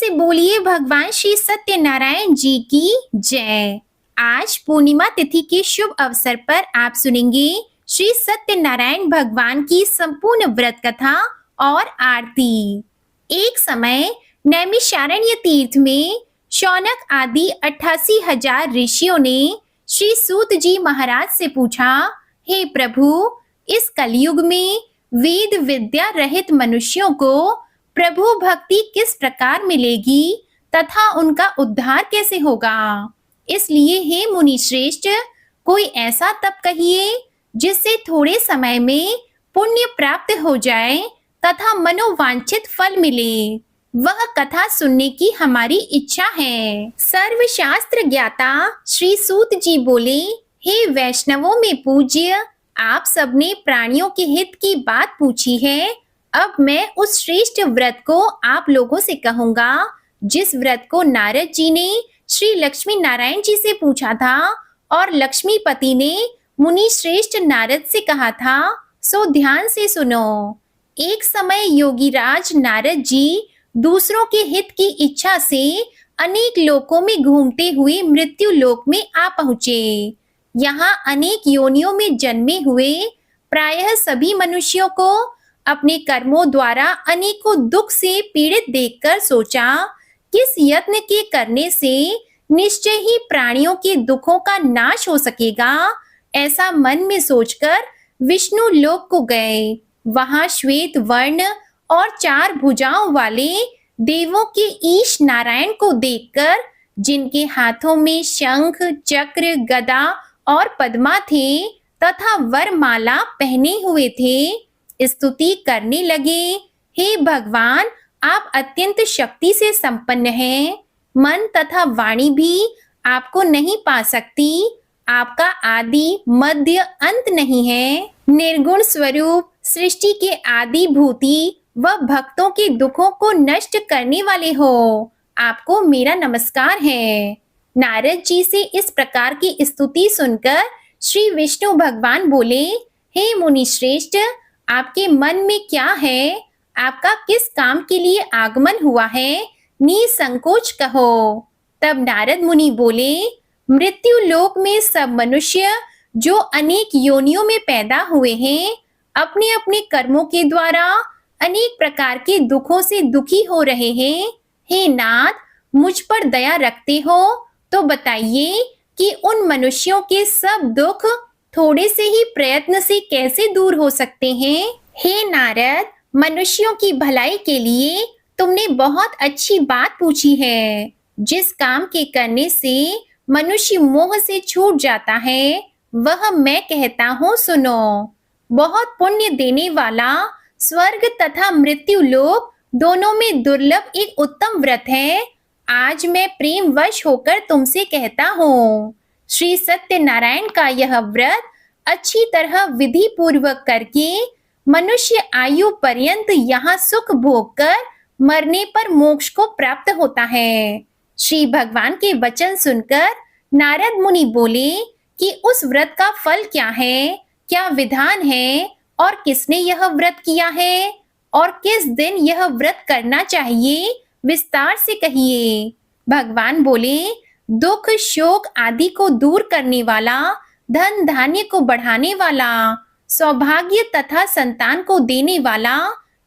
से बोलिए भगवान श्री सत्यनारायण जी की जय। आज पूर्णिमा तिथि के शुभ अवसर पर आप सुनेंगे श्री सत्यनारायण भगवान की संपूर्ण व्रत कथा और आरती। एक समय नैमिषारण्य तीर्थ में शौनक आदि 88,000 ऋषियों ने श्री सूत जी महाराज से पूछा, हे प्रभु, इस कलयुग में वेद विद्या रहित मनुष्यों को प्रभु भक्ति किस प्रकार मिलेगी तथा उनका उद्धार कैसे होगा। इसलिए हे मुनि श्रेष्ठ, कोई ऐसा तप कहिए जिससे थोड़े समय में पुण्य प्राप्त हो जाए तथा मनोवांछित फल मिले। वह कथा सुनने की हमारी इच्छा है। सर्वशास्त्र ज्ञाता श्री सूत जी बोले, हे वैष्णवों में पूज्य, आप सबने प्राणियों के हित की बात पूछी है। अब मैं उस श्रेष्ठ व्रत को आप लोगों से कहूंगा जिस व्रत को नारद जी ने श्री लक्ष्मी नारायण जी से पूछा था और लक्ष्मीपति ने मुनि श्रेष्ठ नारद से कहा था। सो ध्यान से सुनो। एक समय योगीराज नारद जी दूसरों के हित की इच्छा से अनेक लोकों में घूमते हुए मृत्यु लोक में आ पहुंचे। यहाँ अनेक योनियों में जन्मे हुए प्रायः सभी मनुष्यों को अपने कर्मों द्वारा अनेकों दुख से पीड़ित देखकर सोचा, किस यत्न के करने से निश्चय ही प्राणियों के दुखों का नाश हो सकेगा। ऐसा मन में सोचकर विष्णु लोक को गए। वहां श्वेत वर्ण और 4 भुजाओं वाले देवों के ईश नारायण को देखकर, जिनके हाथों में शंख, चक्र, गदा और पद्मा थे तथा वरमाला पहने हुए थे, स्तुति करने लगे। हे भगवान, आप अत्यंत शक्ति से संपन्न हैं। मन तथा वाणी भी आपको नहीं पा सकती। आपका आदि मध्य अंत नहीं है। निर्गुण स्वरूप, सृष्टि के आदि भूति व भक्तों के दुखों को नष्ट करने वाले हो। आपको मेरा नमस्कार है। नारद जी से इस प्रकार की स्तुति सुनकर श्री विष्णु भगवान बोले, हे मुनि श्रेष्ठ, आपके मन में क्या है? आपका किस काम के लिए आगमन हुआ है? निसंकोच कहो। तब नारद मुनि बोले, मृत्यु लोक में सब मनुष्य जो अनेक योनियों में पैदा हुए हैं, अपने अपने कर्मों के द्वारा अनेक प्रकार के दुखों से दुखी हो रहे हैं। हे नाथ, मुझ पर दया रखते हो तो बताइए कि उन मनुष्यों के सब दुख थोड़े से ही प्रयत्न से कैसे दूर हो सकते हैं। हे नारद, मनुष्यों की भलाई के लिए तुमने बहुत अच्छी बात पूछी है। जिस काम के करने से मनुष्य मोह से छूट जाता है, वह मैं कहता हूँ, सुनो। बहुत पुण्य देने वाला स्वर्ग तथा मृत्यु लोक दोनों में दुर्लभ एक उत्तम व्रत है। आज मैं प्रेम वश होकर तुमसे कहता हूँ, श्री सत्यनारायण का यह व्रत अच्छी तरह विधि पूर्वक करके मनुष्य आयु पर्यंत यहाँ सुख भोग कर मरने पर मोक्ष को प्राप्त होता है। श्री भगवान के वचन सुनकर नारद मुनि बोले कि उस व्रत का फल क्या है, क्या विधान है और किसने यह व्रत किया है और किस दिन यह व्रत करना चाहिए, विस्तार से कहिए। भगवान बोले, दुख शोक आदि को दूर करने वाला, धन धान्य को बढ़ाने वाला, सौभाग्य तथा संतान को देने वाला,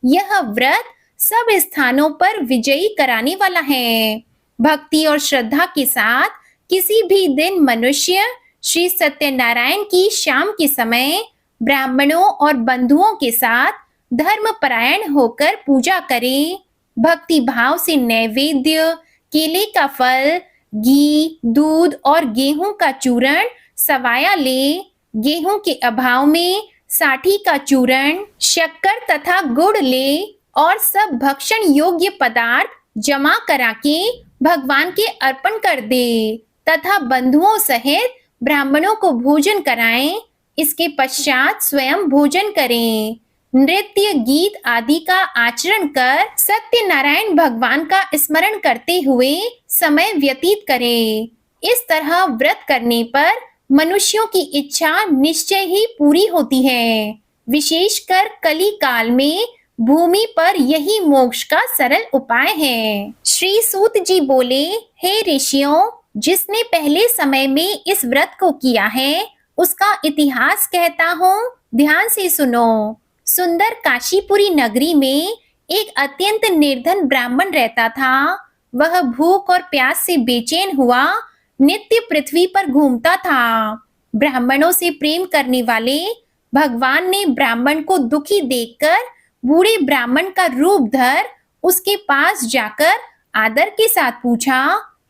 यह व्रत सब स्थानों पर विजयी कराने वाला है। भक्ति और श्रद्धा के साथ किसी भी दिन मनुष्य श्री सत्यनारायण की शाम के समय ब्राह्मणों और बंधुओं के साथ धर्मपरायण होकर पूजा करे। भक्ति भाव से नैवेद्य, केले का फल, घी, दूध और गेहूं का चूरण सवाया ले। गेहूं के अभाव में साठी का चूरण, शक्कर तथा गुड़ ले और सब भक्षण योग्य पदार्थ जमा करा के भगवान के अर्पण कर दे तथा बंधुओं सहित ब्राह्मणों को भोजन कराएं। इसके पश्चात स्वयं भोजन करें। नृत्य गीत आदि का आचरण कर सत्यनारायण भगवान का स्मरण करते हुए समय व्यतीत करें। इस तरह व्रत करने पर मनुष्यों की इच्छा निश्चय ही पूरी होती है। विशेषकर कली काल में भूमि पर यही मोक्ष का सरल उपाय है। श्री सूत जी बोले, हे ऋषियों, जिसने पहले समय में इस व्रत को किया है उसका इतिहास कहता हूँ, ध्यान से सुनो। सुंदर काशीपुरी नगरी में एक अत्यंत निर्धन ब्राह्मण रहता था। वह भूख और प्यास से बेचैन हुआ नित्य पृथ्वी पर घूमता था। ब्राह्मणों से प्रेम करने वाले भगवान ने ब्राह्मण को दुखी देखकर बूढ़े ब्राह्मण का रूप धर उसके पास जाकर आदर के साथ पूछा,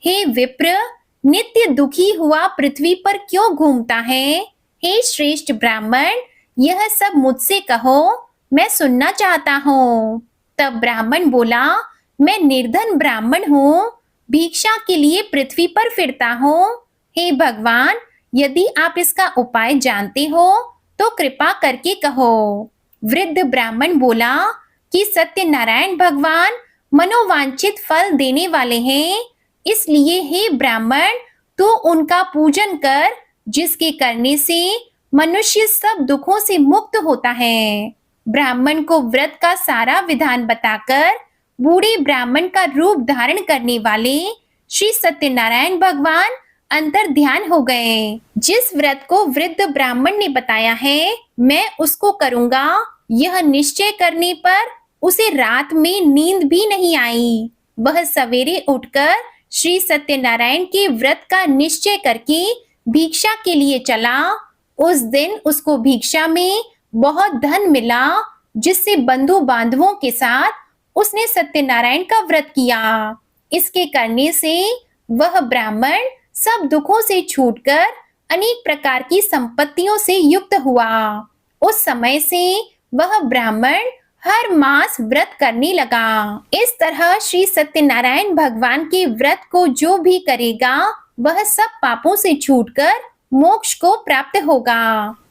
हे विप्र, नित्य दुखी हुआ पृथ्वी पर क्यों घूमता है? हे श्रेष्ठ ब्राह्मण, यह सब मुझसे कहो, मैं सुनना चाहता हूँ। तब ब्राह्मण बोला, मैं निर्धन ब्राह्मण हूँ, भिक्षा के लिए पृथ्वी पर फिरता हूँ। हे भगवान, यदि आप इसका उपाय जानते हो तो कृपा करके कहो। वृद्ध ब्राह्मण बोला कि सत्यनारायण भगवान मनोवांछित फल देने वाले हैं, इसलिए हे ब्राह्मण, तू उनका पूजन कर, जिसके करने से मनुष्य सब दुखों से मुक्त होता है। ब्राह्मण को व्रत का सारा विधान बताकर बूढ़े ब्राह्मण का रूप धारण करने वाले श्री सत्यनारायण भगवान अंतर ध्यान हो गए। जिस व्रत को वृद्ध ब्राह्मण ने बताया है, मैं उसको करूंगा, यह निश्चय करने पर उसे रात में नींद भी नहीं आई। वह सवेरे उठकर श्री सत्यनारायण के व्रत का निश्चय करके भिक्षा के लिए चला। उस दिन उसको भिक्षा में बहुत धन मिला, जिससे बंधु बांधवों के साथ उसने सत्यनारायण का व्रत किया। इसके करने से वह ब्राह्मण सब दुखों से छूटकर अनेक प्रकार की संपत्तियों से युक्त हुआ। उस समय से वह ब्राह्मण हर मास व्रत करने लगा। इस तरह श्री सत्यनारायण भगवान के व्रत को जो भी करेगा वह सब पापों से छूटकर मोक्ष को प्राप्त होगा।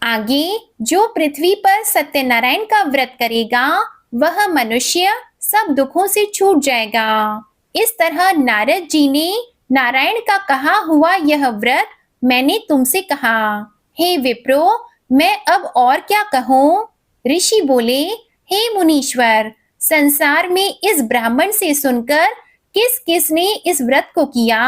आगे जो पृथ्वी पर सत्यनारायण का व्रत करेगा वह मनुष्य सब दुखों से छूट जाएगा। इस तरह नारद जी ने नारायण का कहा हुआ यह व्रत मैंने तुमसे कहा। हे विप्रो, मैं अब और क्या कहूँ? ऋषि बोले, हे मुनीश्वर, संसार में इस ब्राह्मण से सुनकर किस किस ने इस व्रत को किया,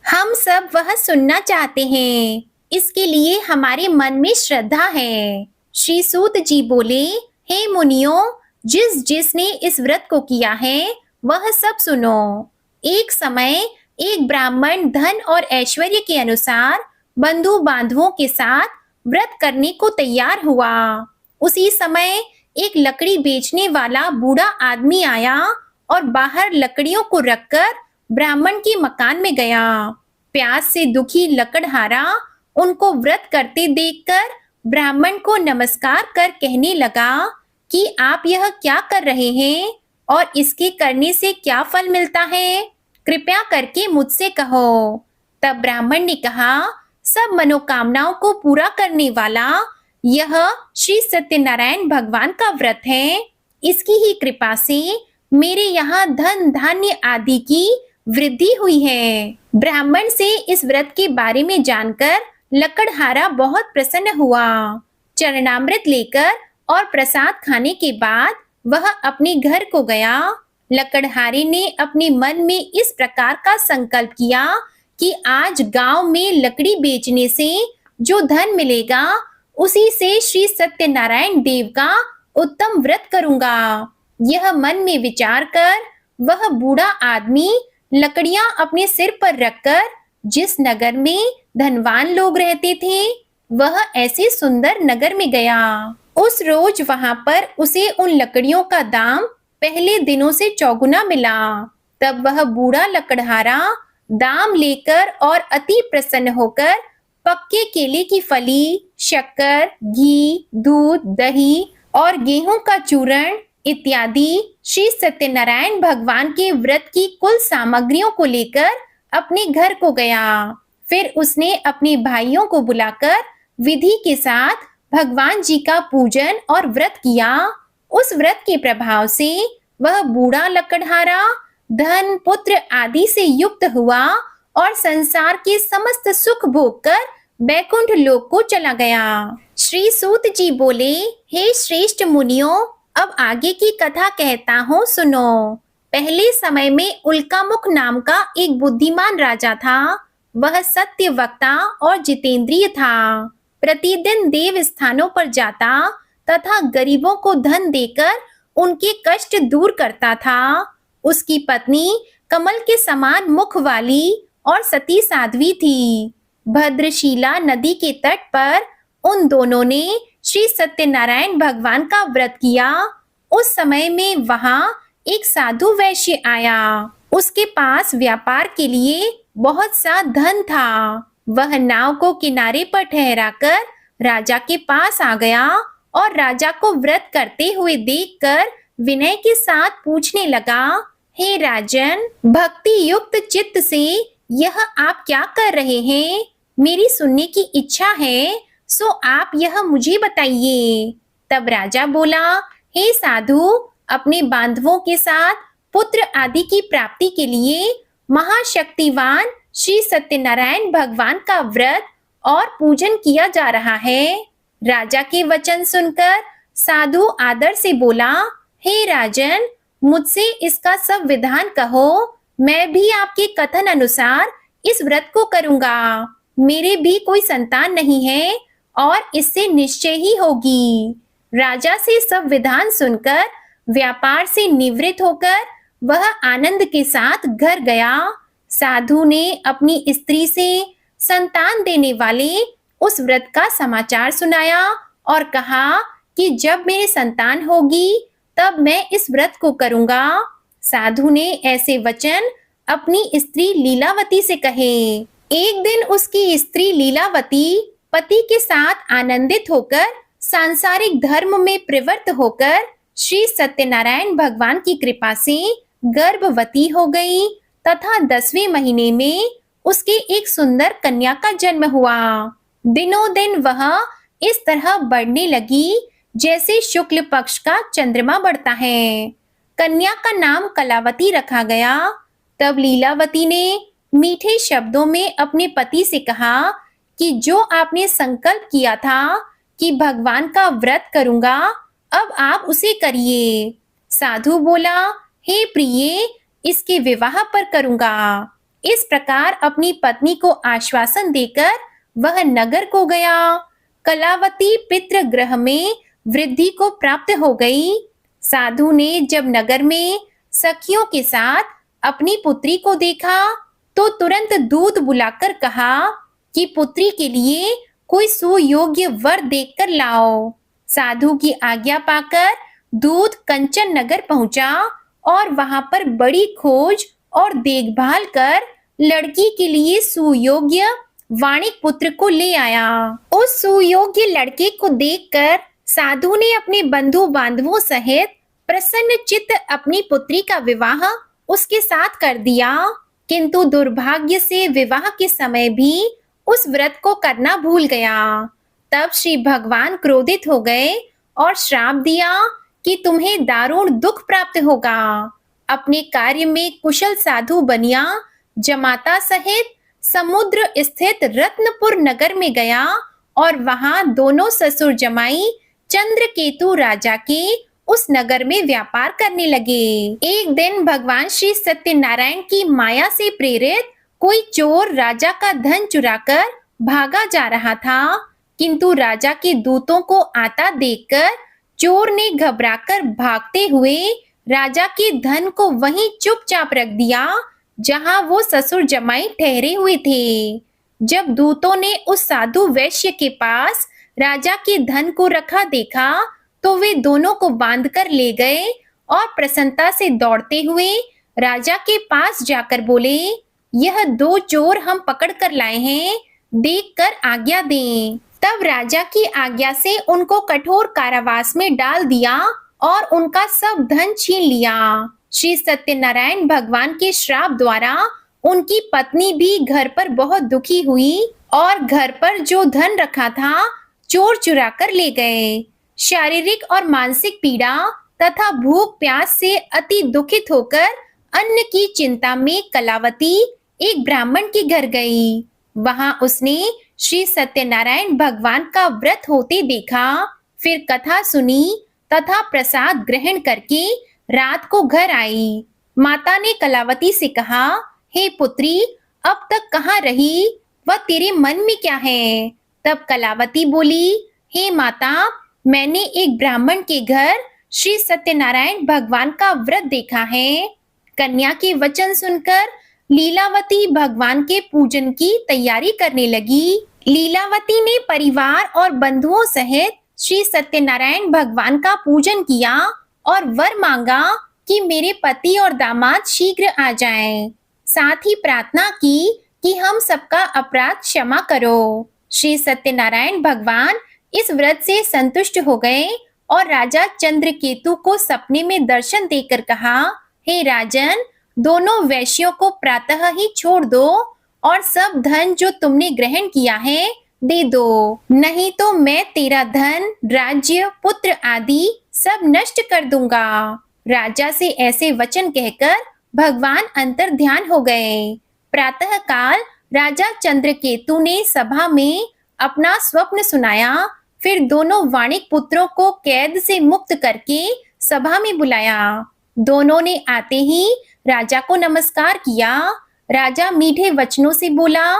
हम सब वह सुनना चाहते हैं। इसके लिए हमारे मन में श्रद्धा है। श्री सूत जी बोले, हे मुनियों, जिस जिसने इस व्रत को किया है वह सब सुनो। एक समय एक ब्राह्मण धन और ऐश्वर्य के अनुसार बंधु बांधवों के साथ व्रत करने को तैयार हुआ। उसी समय एक लकड़ी बेचने वाला बूढ़ा आदमी आया और बाहर लकड़ियों को रखकर ब्राह्मण के मकान में गया। प्यास से दुखी लकड़हारा उनको व्रत करते देखकर ब्राह्मण को नमस्कार कर कहने लगा कि आप यह क्या कर रहे हैं और इसके करने से क्या फल मिलता है, कृपया करके मुझसे कहो। तब ब्राह्मण ने कहा, सब मनोकामनाओं को पूरा करने वाला यह श्री सत्यनारायण भगवान का व्रत है। इसकी ही कृपा से मेरे यहाँ धन धान्य आदि की वृद्धि हुई है। ब्राह्मण से इस व्रत के बारे में जानकर लकड़हारा बहुत प्रसन्न हुआ। चरणामृत लेकर और प्रसाद खाने के बाद वह अपने घर को गया। लकड़हारे ने अपने मन में इस प्रकार का संकल्प किया कि आज गांव में लकड़ी बेचने से जो धन मिलेगा उसी से श्री सत्यनारायण देव का उत्तम व्रत करूंगा। यह मन में विचार कर वह बूढ़ा आदमी लकड़ियां अपने सिर पर रखकर जिस नगर में धनवान लोग रहते थे वह ऐसे सुंदर नगर में गया। उस रोज वहां पर उसे उन लकड़ियों का दाम पहले दिनों से चौगुना मिला। तब वह बूढ़ा लकड़हारा दाम लेकर और अति प्रसन्न होकर पक्के केले की फली, शक्कर, घी, दूध, दही और गेहूं का चूर्ण इत्यादि श्री सत्यनारायण भगवान के व्रत की कुल सामग्रियों को लेकर अपने घर को गया। फिर उसने अपने भाइयों को बुलाकर विधि के साथ भगवान जी का पूजन और व्रत किया। उस व्रत के प्रभाव से वह बूढ़ा लकड़हारा धन, पुत्र आदि से युक्त हुआ और संसार के समस्त सुख भोग कर बैकुंठ लोक को चला गया। श्री सूत जी बोले, हे श्रेष्ठ मुनियों, अब आगे की कथा कहता हूँ, सुनो। पहले समय में उल्कामुख नाम का एक बुद्धिमान राजा था। वह सत्य वक्ता और जितेंद्रिय था। प्रतिदिन देव स्थानों पर जाता तथा गरीबों को धन देकर उनके कष्ट दूर करता था। उसकी पत्नी कमल के समान मुख वाली और सती साध्वी थी। भद्रशिला नदी के तट पर उन दोनों ने श्री सत्यनारायण भगवान का व्रत किया। उस समय में वहां एक साधु वैश्य आया। उसके पास व्यापार के लिए बहुत सा धन था। वह नाव को किनारे पर ठहराकर राजा के पास आ गया और राजा को व्रत करते हुए देखकर विनय के साथ पूछने लगा, हे राजन, भक्ति युक्त चित्त से यह आप क्या कर रहे हैं? मेरी सुनने की इच्छा है, सो आप यह मुझे बताइए। तब राजा बोला, हे साधु, अपने बांधवों के साथ पुत्र आदि की प्राप्ति के लिए महाशक्तिवान श्री सत्यनारायण भगवान का व्रत और पूजन किया जा रहा है। राजा के वचन सुनकर साधु आदर से बोला, हे राजन, मुझसे इसका सब विधान कहो। मैं भी आपके कथन अनुसार इस व्रत को करूंगा। मेरे भी कोई संतान नहीं है और इससे निश्चय ही होगी। राजा से सब विधान सुनकर व्यापार से निवृत्त होकर वह आनंद के साथ घर गया। साधु ने अपनी स्त्री से संतान देने वाले उस व्रत का समाचार सुनाया और कहा कि जब मेरे संतान होगी तब मैं इस व्रत को करूंगा। साधु ने ऐसे वचन अपनी स्त्री लीलावती से कहे। एक दिन उसकी स्त्री लीलावती पति के साथ आनंदित होकर सांसारिक धर्म में प्रवृत्त होकर श्री सत्यनारायण भगवान की कृपा से गर्भवती हो गई तथा 10वें महीने में उसके एक सुंदर कन्या का जन्म हुआ। दिनों दिन वह इस तरह बढ़ने लगी जैसे शुक्ल पक्ष का चंद्रमा बढ़ता है। कन्या का नाम कलावती रखा गया। तब लीलावती ने मीठे शब्दों में अपने पति से कहा कि जो आपने संकल्प किया था कि भगवान का व्रत करूंगा, अब आप उसे करिए। साधु बोला, हे प्रिय, इसके विवाह पर करूंगा। इस प्रकार अपनी पत्नी को आश्वासन देकर वह नगर को गया। कलावती पितृगृह में वृद्धि को प्राप्त हो गई। साधु ने जब नगर में सखियों के साथ अपनी पुत्री को देखा तो तुरंत दूत बुलाकर कहा कि पुत्री के लिए कोई सुयोग्य वर देखकर लाओ। साधु की आज्ञा पाकर दूत कंचन नगर पहुंचा और वहां पर बड़ी खोज और देखभाल कर लड़की के लिए सुयोग्य वाणिक पुत्र को ले आया। उस सुयोग्य लड़के को देखकर साधु ने अपने बंधु बांधवों सहित प्रसन्न चित्त अपनी पुत्री का विवाह उसके साथ कर दिया। किंतु दुर्भाग्य से विवाह के समय भी उस व्रत को करना भूल गया। तब श्री भगवान क्रोधित हो गए और श्राप दिया कि तुम्हें दारुण दुख प्राप्त होगा। अपने कार्य में कुशल साधु बनिया जमाता सहित समुद्र स्थित रत्नपुर नगर में गया और वहां दोनों ससुर जमाई चंद्रकेतु राजा के उस नगर में व्यापार करने लगे। एक दिन भगवान श्री सत्यनारायण की माया से प्रेरित कोई चोर राजा का धन चुराकर भागा जा रहा था, किंतु राजा के दूतों को आता देखकर चोर ने घबराकर भागते हुए राजा के धन को वहीं चुपचाप रख दिया जहां वो ससुर जमाई ठहरे हुए थे। जब दूतों ने उस साधु वैश्य के पास राजा के धन को रखा देखा तो वे दोनों को बांधकर ले गए और प्रसन्नता से दौड़ते हुए राजा के पास जाकर बोले, यह 2 चोर हम पकड़ कर लाए हैं, देखकर आज्ञा दें। तब राजा की आज्ञा से उनको कठोर कारावास में डाल दिया और उनका सब धन छीन लिया। श्री सत्यनारायण भगवान के श्राप द्वारा उनकी पत्नी भी घर पर बहुत दुखी हुई और घर पर जो धन रखा था चोर चुरा कर ले गए। शारीरिक और मानसिक पीड़ा तथा भूख प्यास से अति दुखित होकर अन्न की चिंता में कलावती एक ब्राह्मण के घर गई। वहां उसने श्री सत्यनारायण भगवान का व्रत होते देखा। फिर कथा सुनी तथा प्रसाद ग्रहण करके रात को घर आई। माता ने कलावती से कहा, हे पुत्री, अब तक कहाँ रही व तेरे मन में क्या है? तब कलावती बोली, हे माता, मैंने एक ब्राह्मण के घर श्री सत्यनारायण भगवान का व्रत देखा है। कन्या के वचन सुनकर लीलावती भगवान के पूजन की तैयारी करने लगी। लीलावती ने परिवार और बंधुओं सहित श्री सत्यनारायण भगवान का पूजन किया और वर मांगा कि मेरे पति और दामाद शीघ्र आ जाएं। साथ ही प्रार्थना की कि हम सबका अपराध क्षमा करो। श्री सत्यनारायण भगवान इस व्रत से संतुष्ट हो गए और राजा चंद्रकेतु को सपने में दर्शन देकर कहा, हे राजन, दोनों वैश्यों को प्रातः ही छोड़ दो और सब धन जो तुमने ग्रहण किया है दे दो, नहीं तो मैं तेरा धन, राज्य, पुत्र आदि सब नष्ट कर दूंगा। राजा से ऐसे वचन कहकर भगवान अंतर ध्यान हो गए। प्रातः काल राजा चंद्रकेतु ने सभा में अपना स्वप्न सुनाया। फिर दोनों वाणिक पुत्रों को कैद से मुक्त करके सभा में बुलाया। दोनों ने आते ही राजा को नमस्कार किया। राजा मीठे वचनों से बोला,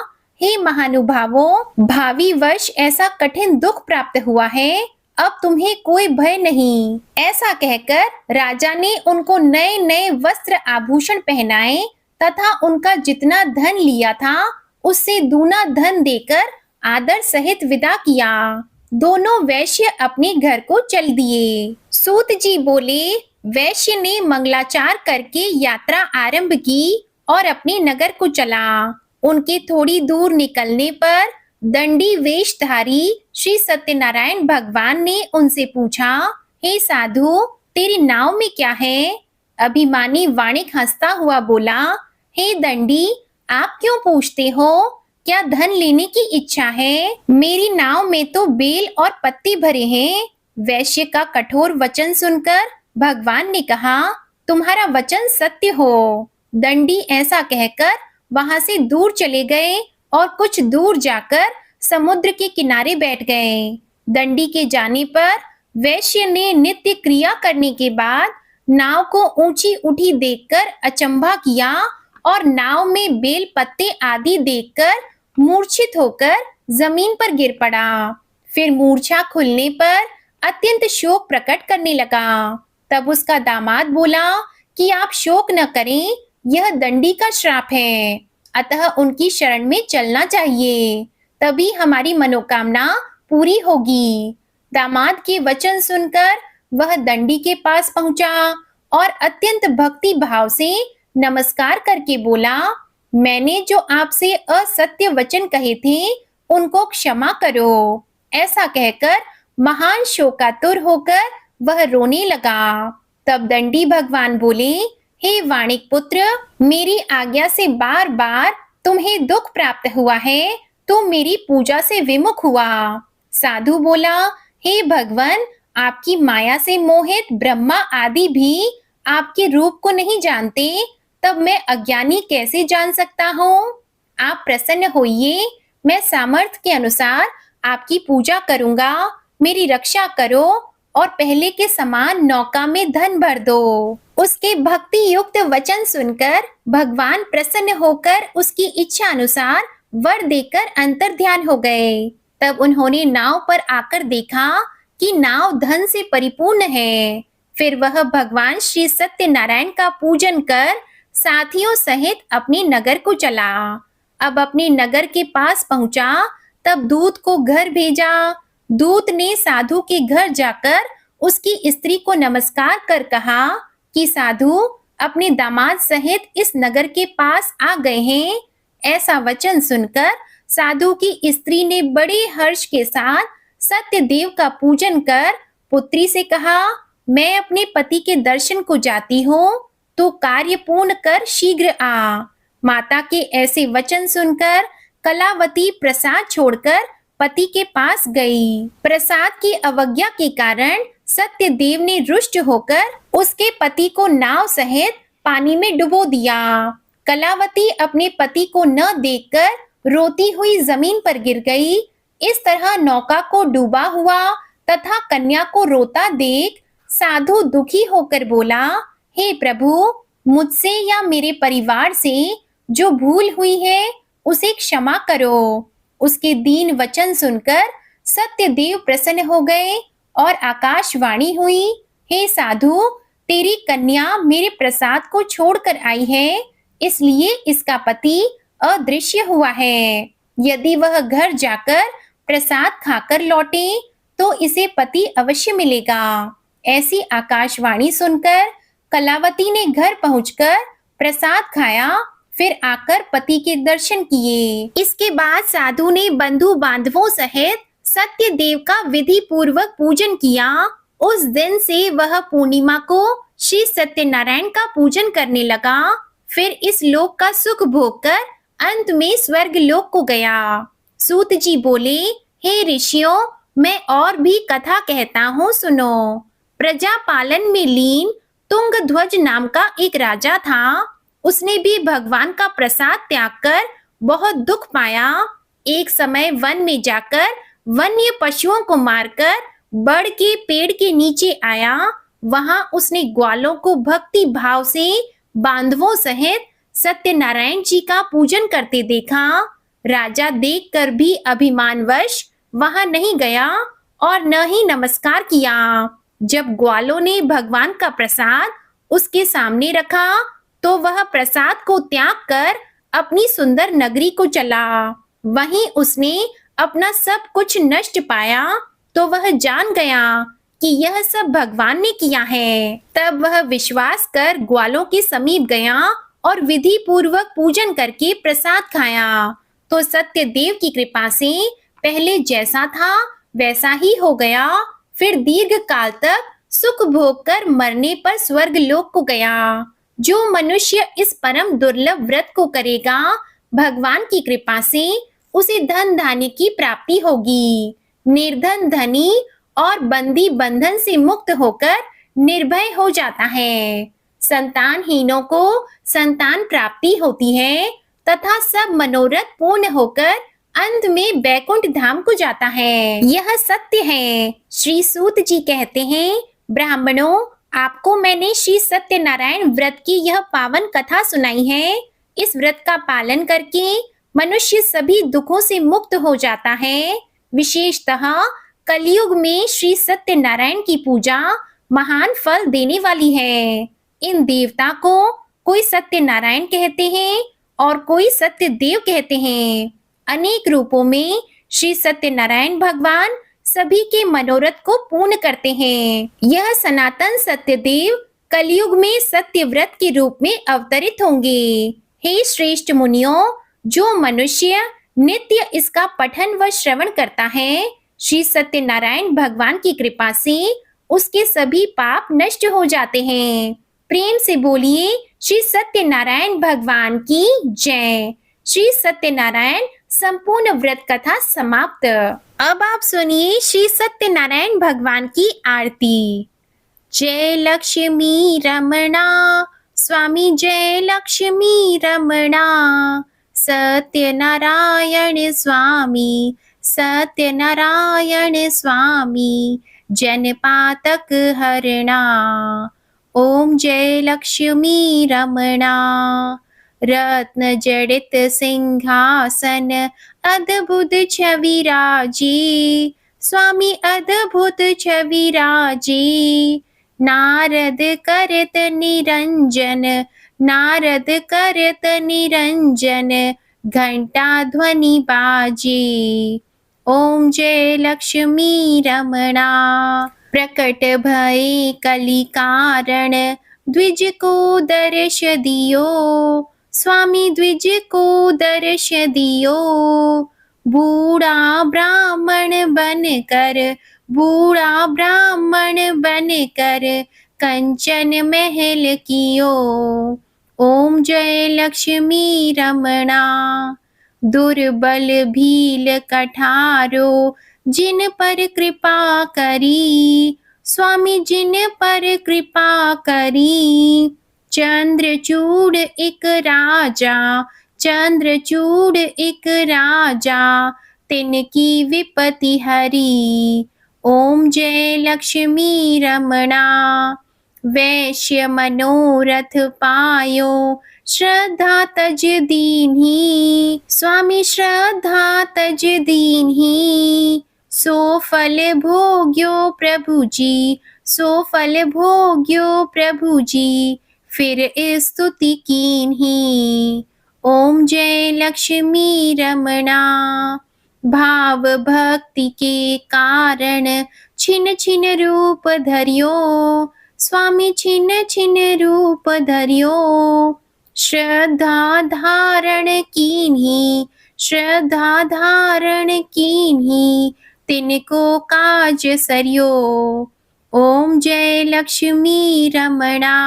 हे महानुभावों, भावी वर्ष ऐसा कठिन दुख प्राप्त हुआ है, अब तुम्हें कोई भय नहीं। ऐसा कहकर राजा ने उनको नए नए वस्त्र आभूषण पहनाए तथा उनका जितना धन लिया था उससे दूना धन देकर आदर सहित विदा किया। दोनों वैश्य अपने घर को चल दिए। सूत जी बोले, वैश्य ने मंगलाचार करके यात्रा आरंभ की और अपने नगर को चला। उनके थोड़ी दूर निकलने पर दंडी वेशधारी श्री सत्यनारायण भगवान ने उनसे पूछा, हे साधु, तेरी नाव में क्या है? अभिमानी वाणिक हंसता हुआ बोला, हे दंडी, आप क्यों पूछते हो? क्या धन लेने की इच्छा है? मेरी नाव में तो बेल और पत्ते भरे हैं। वैश्य का कठोर वचन सुनकर भगवान ने कहा, तुम्हारा वचन सत्य हो। दंडी ऐसा कहकर वहां से दूर चले गए और कुछ दूर जाकर समुद्र के किनारे बैठ गए। दंडी के जाने पर वैश्य ने नित्य क्रिया करने के बाद नाव को ऊंची उठी देखकर अचंभा किया और नाव में बेल पत्ते आदि देखकर मूर्छित होकर जमीन पर गिर पड़ा। फिर मूर्छा खुलने पर अत्यंत शोक प्रकट करने लगा। तब उसका दामाद बोला कि आप शोक न करें, यह दंडी का श्राप है, अतः उनकी शरण में चलना चाहिए, तभी हमारी मनोकामना पूरी होगी। दामाद के वचन सुनकर वह दंडी के पास पहुंचा और अत्यंत भक्ति भाव से नमस्कार करके बोला, मैंने जो आपसे असत्य वचन कहे थे उनको क्षमा करो। ऐसा कहकर महान शोकातुर होकर वह रोने लगा। तब दंडी भगवान बोले, हे वाणिक पुत्र, मेरी आज्ञा से बार बार तुम्हें दुख प्राप्त हुआ है, तो मेरी पूजा से विमुख हुआ। साधु बोला, हे भगवान, आपकी माया से मोहित ब्रह्मा आदि भी आपके रूप को नहीं जानते, तब मैं अज्ञानी कैसे जान सकता हूँ? आप प्रसन्न होइए, मैं सामर्थ्य के अनुसार आपकी पूजा करूंगा। मेरी रक्षा करो और पहले के समान नौका में धन भर दो। उसके भक्ति युक्त वचन सुनकर भगवान प्रसन्न होकर उसकी इच्छा अनुसार वर देकर अंतर ध्यान हो गए। तब उन्होंने नाव पर आकर देखा कि नाव धन से परिपूर्ण है। फिर वह भगवान श्री सत्यनारायण का पूजन कर साथियों सहित अपने नगर को चला। अब अपने नगर के पास पहुंचा, तब दूत को घर भेजा। दूत ने साधु के घर जाकर उसकी स्त्री को नमस्कार कर कहा कि साधु अपने दामाद सहित इस नगर के पास आ गए हैं। ऐसा वचन सुनकर साधु की स्त्री ने बड़े हर्ष के साथ सत्यदेव का पूजन कर पुत्री से कहा, मैं अपने पति के दर्शन को जाती हूँ, तो कार्य पूर्ण कर शीघ्र आ। माता के ऐसे वचन सुनकर कलावती प्रसाद छोड़कर पति के पास गई। प्रसाद की अवज्ञा के कारण सत्यदेव ने रुष्ट होकर उसके पति को नाव सहित पानी में डुबो दिया। कलावती अपने पति को न देखकर रोती हुई जमीन पर गिर गई। इस तरह नौका को डूबा हुआ तथा कन्या को रोता देख साधु दुखी होकर बोला, हे प्रभु, मुझसे या मेरे परिवार से जो भूल हुई है उसे क्षमा करो। उसके दीन वचन सुनकर सत्यदेव प्रसन्न हो गए और आकाशवाणी हुई, हे साधु, तेरी कन्या मेरे प्रसाद को छोड़कर आई है, इसलिए इसका पति अदृश्य हुआ है। यदि वह घर जाकर प्रसाद खाकर लौटे तो इसे पति अवश्य मिलेगा। ऐसी आकाशवाणी सुनकर कलावती ने घर पहुंचकर प्रसाद खाया, फिर आकर पति के दर्शन किए। इसके बाद साधु ने बंधु बांधवों सहित सत्यदेव का विधि पूर्वक पूजन किया। उस दिन से वह पूर्णिमा को श्री सत्यनारायण का पूजन करने लगा। फिर इस लोक का सुख भोग कर अंत में स्वर्ग लोक को गया। सूत जी बोले, हे ऋषियों, मैं और भी कथा कहता हूँ, सुनो। प्रजा पालन में लीन तुंगध्वज नाम का एक राजा था। उसने भी भगवान का प्रसाद त्याग कर बहुत दुख पाया। एक समय वन में जाकर वन्य पशुओं को मारकर बड़ के पेड़ के नीचे आया। वहां उसने ग्वालों को भक्ति भाव से बांधवों सहित सत्यनारायण जी का पूजन करते देखा। राजा देखकर भी अभिमानवश वहां नहीं गया और न ही नमस्कार किया। जब ग्वालों ने भगवान का प्रसाद उसके सामने रखा तो वह प्रसाद को त्याग कर अपनी सुंदर नगरी को चला। वहीं उसने अपना सब कुछ नष्ट पाया तो वह जान गया कि यह सब भगवान ने किया है। तब वह विश्वास कर ग्वालों के समीप गया और विधि पूर्वक पूजन करके प्रसाद खाया तो सत्यदेव की कृपा से पहले जैसा था वैसा ही हो गया। फिर दीर्घ काल तक सुख भोग कर मरने पर स्वर्ग लोक को गया। जो मनुष्य इस परम दुर्लभ व्रत को करेगा, भगवान की कृपा से उसे धन धान्य की प्राप्ति होगी। निर्धन धनी और बंदी बंधन से मुक्त होकर निर्भय हो जाता है। संतानहीनों को संतान प्राप्ति होती है तथा सब मनोरथ पूर्ण होकर अंत में बैकुंठ धाम को जाता है। यह सत्य है। श्री सूत जी कहते हैं, ब्राह्मणों, आपको मैंने श्री सत्यनारायण व्रत की यह पावन कथा सुनाई है। इस व्रत का पालन करके मनुष्य सभी दुखों से मुक्त हो जाता है। विशेषतः कलयुग में श्री सत्यनारायण की पूजा महान फल देने वाली है। इन देवता को कोई सत्यनारायण कहते हैं और कोई सत्यदेव कहते हैं। अनेक रूपों में श्री सत्यनारायण भगवान सभी के मनोरथ को पूर्ण करते हैं। यह सनातन सत्यदेव कलयुग में सत्यव्रत के रूप में अवतरित होंगे। हे श्रेष्ठ मुनियों, जो मनुष्य नित्य इसका पठन व श्रवण करता है, श्री सत्यनारायण भगवान की कृपा से उसके सभी पाप नष्ट हो जाते हैं। प्रेम से बोलिए, श्री सत्यनारायण भगवान की जय। श्री सत्यनारायण संपूर्ण व्रत कथा समाप्त। अब आप सुनिए श्री सत्यनारायण भगवान की आरती। जय लक्ष्मी रमणा स्वामी, जय लक्ष्मी रमणा। सत्यनारायण स्वामी, सत्यनारायण स्वामी, जनपातक हरणा। ओम जय लक्ष्मी रमणा। रत्न जड़ित सिंहासन अद्भुत छवि राजी, स्वामी अद्भुत छवि राजी। नारद करत निरंजन, नारद करत निरंजन, घंटा ध्वनि बाजी। ओम जय लक्ष्मी रमणा। प्रकट भय कलि कारण, द्विज को दर्श दियो, स्वामी द्विज को दर्श दियो। बूढ़ा ब्राह्मण बनकर, बूढ़ा ब्राह्मण बनकर, कंचन महल कियो। ओम जय लक्ष्मी रमणा। दुर्बल भील कठारो, जिन पर कृपा करी, स्वामी जिन पर कृपा करी। चंद्रचूड़ एक राजा, चंद्रचूड़ एक राजा, तिनकी विपत्ति हरी। ओम जय लक्ष्मी रमणा। वैश्य मनोरथ पायो, श्रद्धा तज दीन्ही। स्वामी श्रद्धा तज दीन्ही, सो फल भोग्यो प्रभु जी, सो फल भोग्यो प्रभु जी, फिर स्तुति कीन्ही। ओम जय लक्ष्मी रमणा। भाव भक्ति के कारण छिन छिन रूप धरियो, स्वामी छिन छिन रूप धरियो। श्रद्धा धारण कीन्ही, श्रद्धा धारण कीन्ही, तिनको काज सरियो। ओम जय लक्ष्मी रमणा।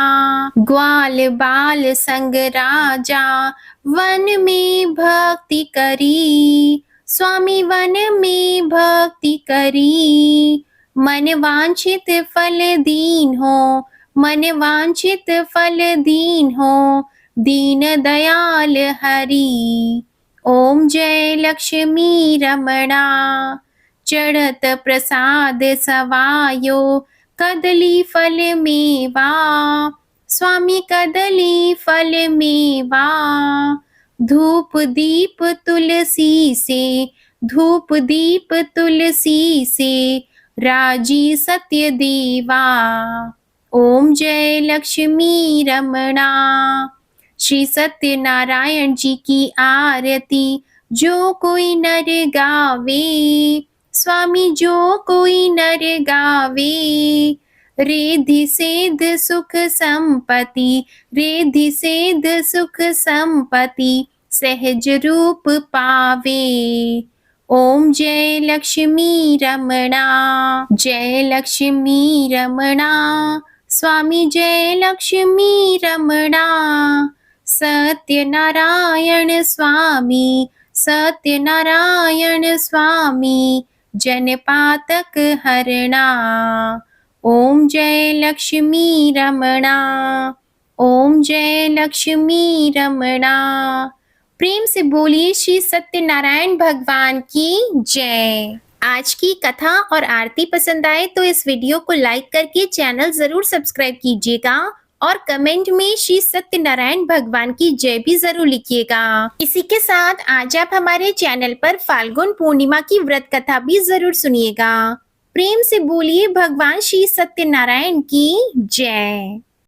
ग्वाल बाल संग राजा, वन में भक्ति करी, स्वामी वन में भक्ति करी। मन वांछित फल दीन हो, मन वांछित फल दीन हो, दीन दयाल हरि। ओम जय लक्ष्मी रमणा। चढ़त प्रसाद सवायो, कदली फल मेवा, स्वामी कदली फल मेवा। धूप दीप तुलसी से, धूप दीप तुलसी से, राजी सत्य देवा। ओम जय लक्ष्मी रमणा। श्री सत्यनारायण जी की आरती जो कोई नर गावे, स्वामी जो कोई नर गावे। रिद्धि सिद्ध सुख संपत्ति, रिद्धि सिद्ध सुख संपत्ति, सहज रूप पावे। ओम जय लक्ष्मी रमणा। जय लक्ष्मी रमणा, स्वामी जय लक्ष्मी रमणा। सत्यनारायण स्वामी, सत्यनारायण स्वामी, जनपातक हरणा। ओम जय लक्ष्मी रमणा, ओम जय लक्ष्मी रमणा। प्रेम से बोलिए श्री सत्यनारायण भगवान की जय। आज की कथा और आरती पसंद आए तो इस वीडियो को लाइक करके चैनल जरूर सब्सक्राइब कीजिएगा और कमेंट में श्री सत्यनारायण भगवान की जय भी जरूर लिखिएगा। इसी के साथ आज आप हमारे चैनल पर फाल्गुन पूर्णिमा की व्रत कथा भी जरूर सुनिएगा। प्रेम से बोलिए भगवान श्री सत्यनारायण की जय।